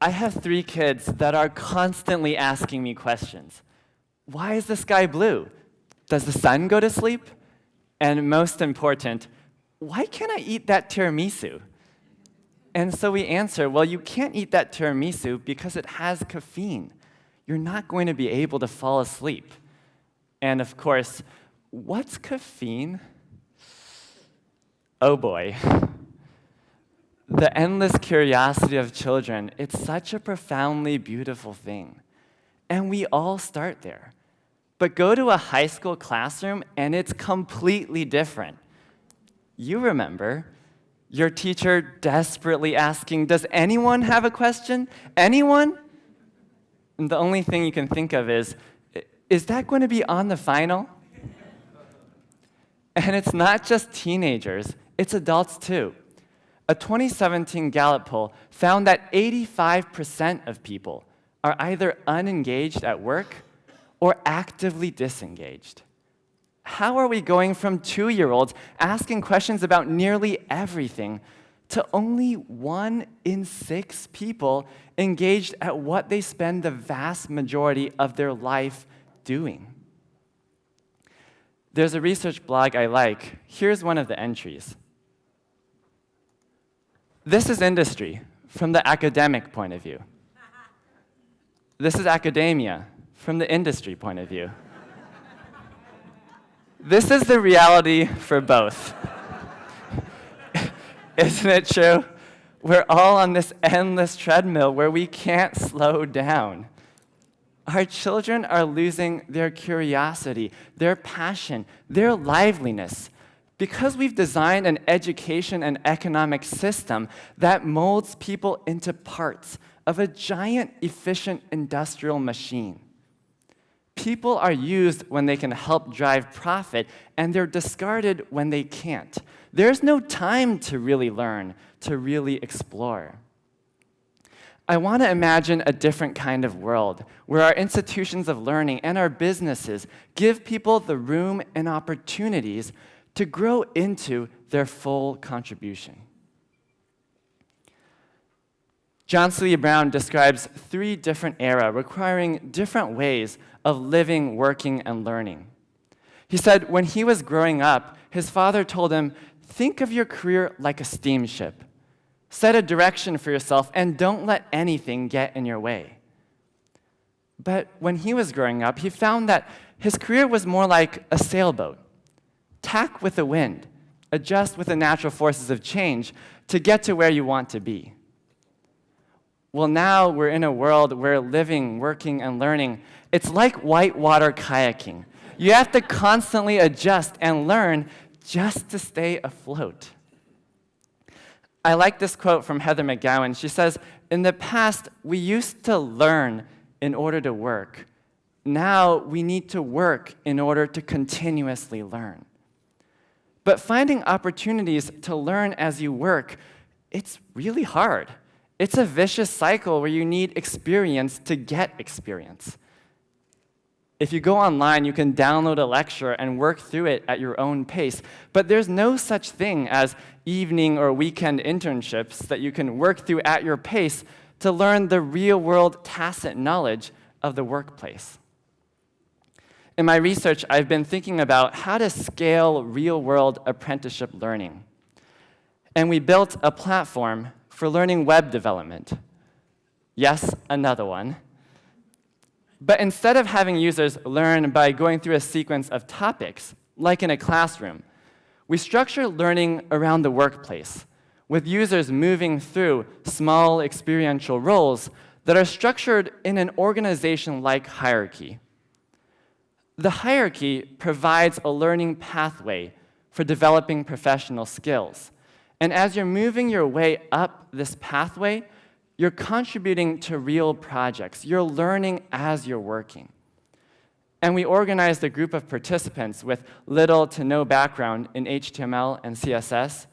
I have 3 kids that are constantly asking me questions. Why is the sky blue? Does the sun go to sleep? And most important, why can't I eat that tiramisu? And so we answer, well, you can't eat that tiramisu because it has caffeine. You're not going to be able to fall asleep. And of course, what's caffeine? Oh boy. The endless curiosity of children, it's such a profoundly beautiful thing. And we all start there. But go to a high school classroom and it's completely different. You remember your teacher desperately asking, does anyone have a question? Anyone? And the only thing you can think of is that going to be on the final? And it's not just teenagers, it's adults too. A 2017 Gallup poll found that 85% of people are either unengaged at work or actively disengaged. How are we going from 2-year-olds asking questions about nearly everything to only 1 in 6 people engaged at what they spend the vast majority of their life doing? There's a research blog I like. Here's one of the entries. This is industry from the academic point of view. This is academia from the industry point of view. This is the reality for both. Isn't it true? We're all on this endless treadmill where we can't slow down. Our children are losing their curiosity, their passion, their liveliness, because we've designed an education and economic system that molds people into parts of a giant, efficient industrial machine. People are used when they can help drive profit, and they're discarded when they can't. There's no time to really learn, to really explore. I want to imagine a different kind of world where our institutions of learning and our businesses give people the room and opportunities to grow into their full contribution. John C. Brown describes 3 different eras requiring different ways of living, working, and learning. He said when he was growing up, his father told him, think of your career like a steamship. Set a direction for yourself and don't let anything get in your way. But when he was growing up, he found that his career was more like a sailboat. Tack with the wind, adjust with the natural forces of change to get to where you want to be. Well, now we're in a world where living, working, and learning, it's like whitewater kayaking. You have to constantly adjust and learn just to stay afloat. I like this quote from Heather McGowan. She says, in the past, we used to learn in order to work. Now we need to work in order to continuously learn. But finding opportunities to learn as you work, it's really hard. It's a vicious cycle where you need experience to get experience. If you go online, you can download a lecture and work through it at your own pace. But there's no such thing as evening or weekend internships that you can work through at your pace to learn the real-world tacit knowledge of the workplace. In my research, I've been thinking about how to scale real-world apprenticeship learning. And we built a platform for learning web development. Yes, another one. But instead of having users learn by going through a sequence of topics, like in a classroom, we structure learning around the workplace, with users moving through small experiential roles that are structured in an organization-like hierarchy. The hierarchy provides a learning pathway for developing professional skills. And as you're moving your way up this pathway, you're contributing to real projects. You're learning as you're working. And we organized a group of participants with little to no background in HTML and CSS,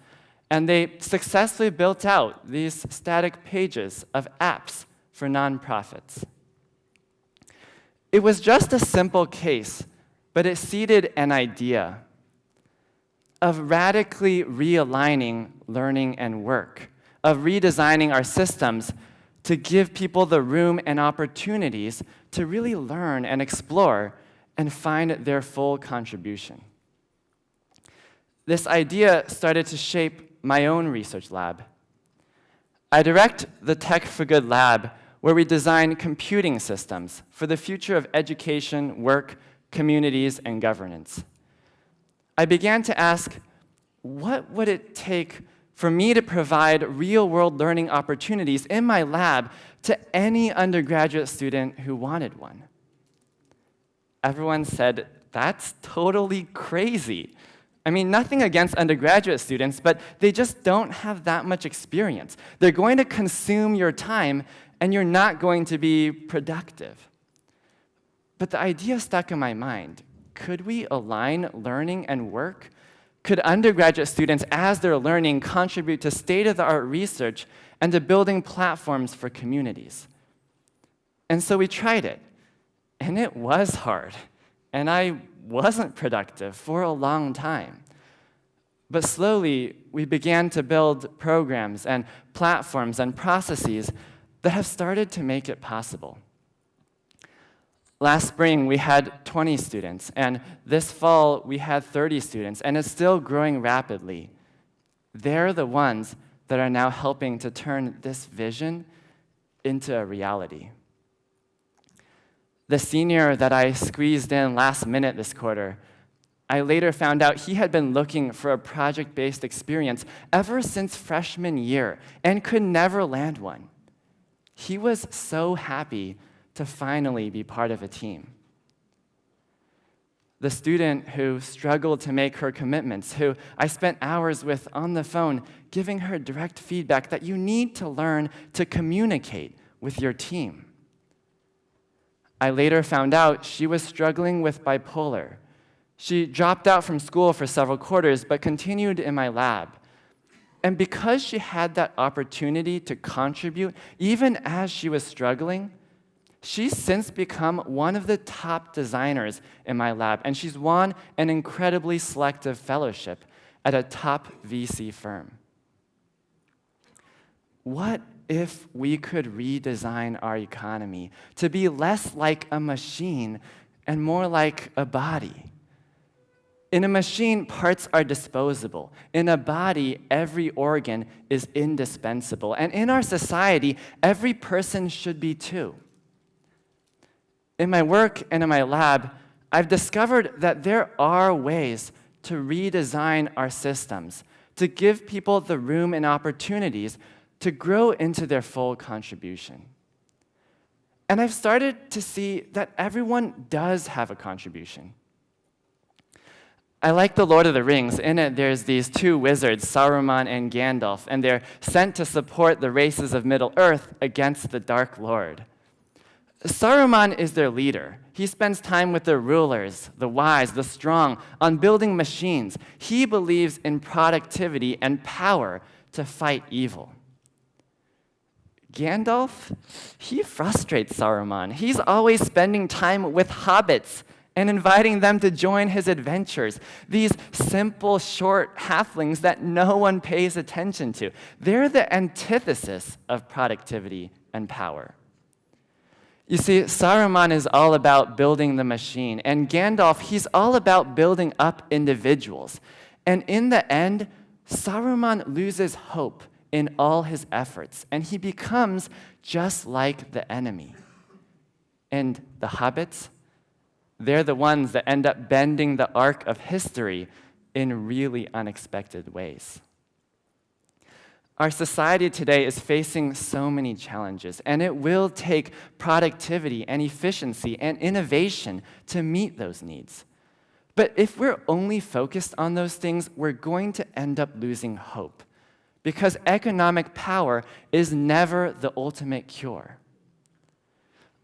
and they successfully built out these static pages of apps for nonprofits. It was just a simple case, but it seeded an idea of radically realigning learning and work, of redesigning our systems to give people the room and opportunities to really learn and explore and find their full contribution. This idea started to shape my own research lab. I direct the Tech for Good lab, where we design computing systems for the future of education, work, communities, and governance. I began to ask, what would it take for me to provide real-world learning opportunities in my lab to any undergraduate student who wanted one? Everyone said, that's totally crazy. I mean, nothing against undergraduate students, but they just don't have that much experience. They're going to consume your time, and you're not going to be productive. But the idea stuck in my mind. Could we align learning and work? Could undergraduate students, as they're learning, contribute to state-of-the-art research and to building platforms for communities? And so we tried it, and it was hard, and I wasn't productive for a long time. But slowly, we began to build programs and platforms and processes that have started to make it possible. Last spring, we had 20 students, and this fall, we had 30 students, and it's still growing rapidly. They're the ones that are now helping to turn this vision into a reality. The senior that I squeezed in last minute this quarter, I later found out he had been looking for a project-based experience ever since freshman year and could never land one. He was so happy to finally be part of a team. The student who struggled to make her commitments, who I spent hours with on the phone, giving her direct feedback that you need to learn to communicate with your team. I later found out she was struggling with bipolar. She dropped out from school for several quarters, but continued in my lab. And because she had that opportunity to contribute, even as she was struggling, she's since become one of the top designers in my lab, and she's won an incredibly selective fellowship at a top VC firm. What if we could redesign our economy to be less like a machine and more like a body? In a machine, parts are disposable. In a body, every organ is indispensable. And in our society, every person should be too. In my work and in my lab, I've discovered that there are ways to redesign our systems, to give people the room and opportunities to grow into their full contribution. And I've started to see that everyone does have a contribution. I like The Lord of the Rings. In it, there's these two wizards, Saruman and Gandalf, and they're sent to support the races of Middle-earth against the Dark Lord. Saruman is their leader. He spends time with the rulers, the wise, the strong, on building machines. He believes in productivity and power to fight evil. Gandalf, he frustrates Saruman. He's always spending time with hobbits and inviting them to join his adventures. These simple, short halflings that no one pays attention to. They're the antithesis of productivity and power. You see, Saruman is all about building the machine, and Gandalf, he's all about building up individuals. And in the end, Saruman loses hope in all his efforts, and he becomes just like the enemy. And the hobbits, they're the ones that end up bending the arc of history in really unexpected ways. Our society today is facing so many challenges, and it will take productivity and efficiency and innovation to meet those needs. But if we're only focused on those things, we're going to end up losing hope, because economic power is never the ultimate cure.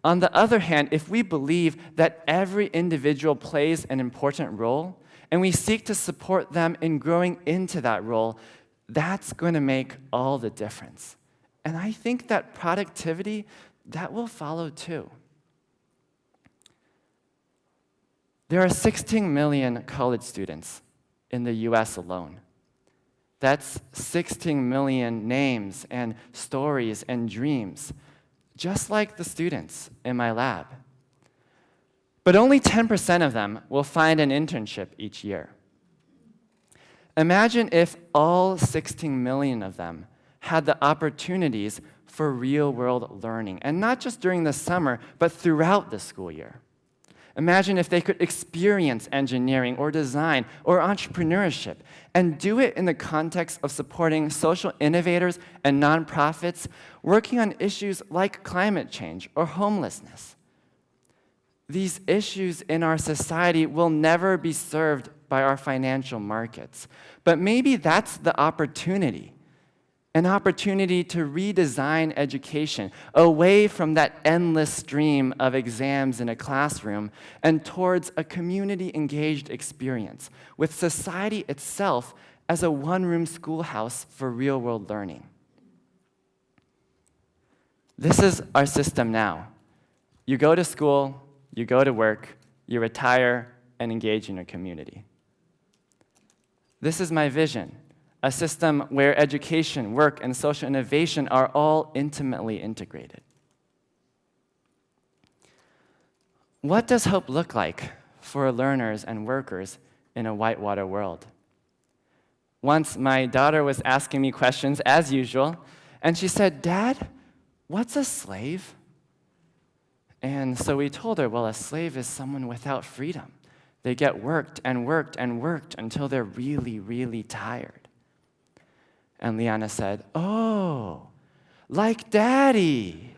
On the other hand, if we believe that every individual plays an important role, and we seek to support them in growing into that role, that's going to make all the difference. And I think that productivity, that will follow too. There are 16 million college students in the US alone. That's 16 million names and stories and dreams. just like the students in my lab. But only 10% of them will find an internship each year. Imagine if all 16 million of them had the opportunities for real-world learning, and not just during the summer, but throughout the school year. Imagine if they could experience engineering or design or entrepreneurship and do it in the context of supporting social innovators and nonprofits working on issues like climate change or homelessness. These issues in our society will never be served by our financial markets, but maybe that's the opportunity. An opportunity to redesign education away from that endless stream of exams in a classroom and towards a community-engaged experience with society itself as a one-room schoolhouse for real-world learning. This is our system now. You go to school, you go to work, you retire, and engage in a community. This is my vision. A system where education, work, and social innovation are all intimately integrated. What does hope look like for learners and workers in a whitewater world? Once my daughter was asking me questions as usual, and she said, "Dad, what's a slave?" And so we told her, well, a slave is someone without freedom. They get worked and worked and worked until they're really, really tired. And Liana said, "Oh, like Daddy."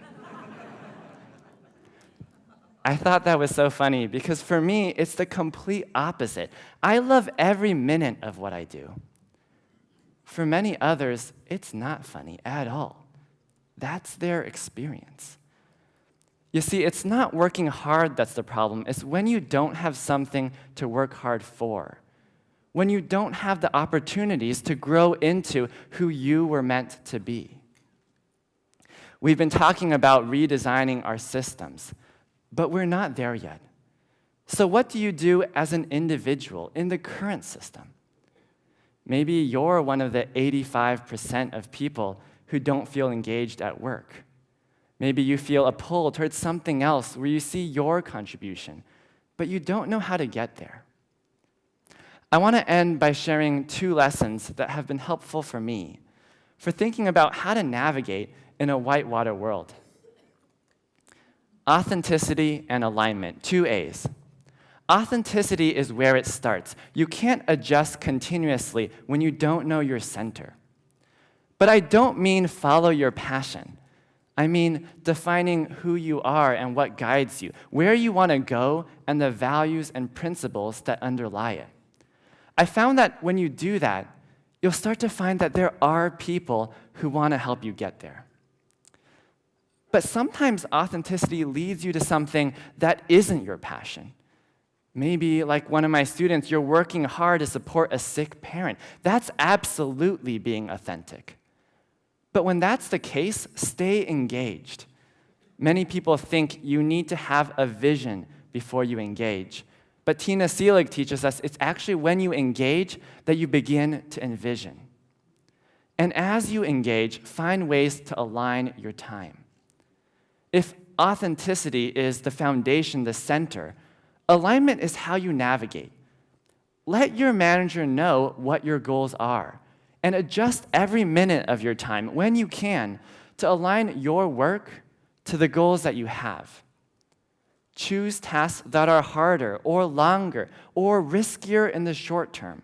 I thought that was so funny because for me, it's the complete opposite. I love every minute of what I do. For many others, it's not funny at all. That's their experience. You see, it's not working hard that's the problem. It's when you don't have something to work hard for. When you don't have the opportunities to grow into who you were meant to be. We've been talking about redesigning our systems, but we're not there yet. So what do you do as an individual in the current system? Maybe you're one of the 85% of people who don't feel engaged at work. Maybe you feel a pull towards something else where you see your contribution, but you don't know how to get there. I want to end by sharing 2 lessons that have been helpful for me for thinking about how to navigate in a whitewater world. Authenticity and alignment, 2 A's. Authenticity is where it starts. You can't adjust continuously when you don't know your center. But I don't mean follow your passion. I mean defining who you are and what guides you, where you want to go, and the values and principles that underlie it. I found that when you do that, you'll start to find that there are people who want to help you get there. But sometimes authenticity leads you to something that isn't your passion. Maybe, like one of my students, you're working hard to support a sick parent. That's absolutely being authentic. But when that's the case, stay engaged. Many people think you need to have a vision before you engage. But Tina Seelig teaches us it's actually when you engage that you begin to envision. And as you engage, find ways to align your time. If authenticity is the foundation, the center, alignment is how you navigate. Let your manager know what your goals are and adjust every minute of your time when you can to align your work to the goals that you have. Choose tasks that are harder or longer or riskier in the short term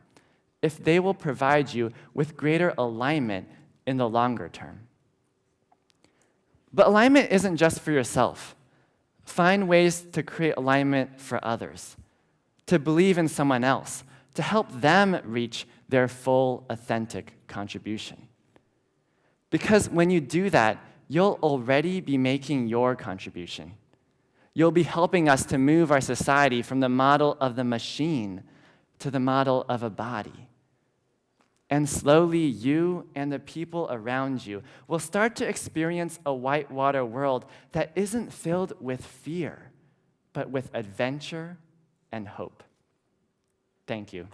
if they will provide you with greater alignment in the longer term. But alignment isn't just for yourself. Find ways to create alignment for others, to believe in someone else, to help them reach their full, authentic contribution. Because when you do that, you'll already be making your contribution. You'll be helping us to move our society from the model of the machine to the model of a body. And slowly, you and the people around you will start to experience a whitewater world that isn't filled with fear, but with adventure and hope. Thank you.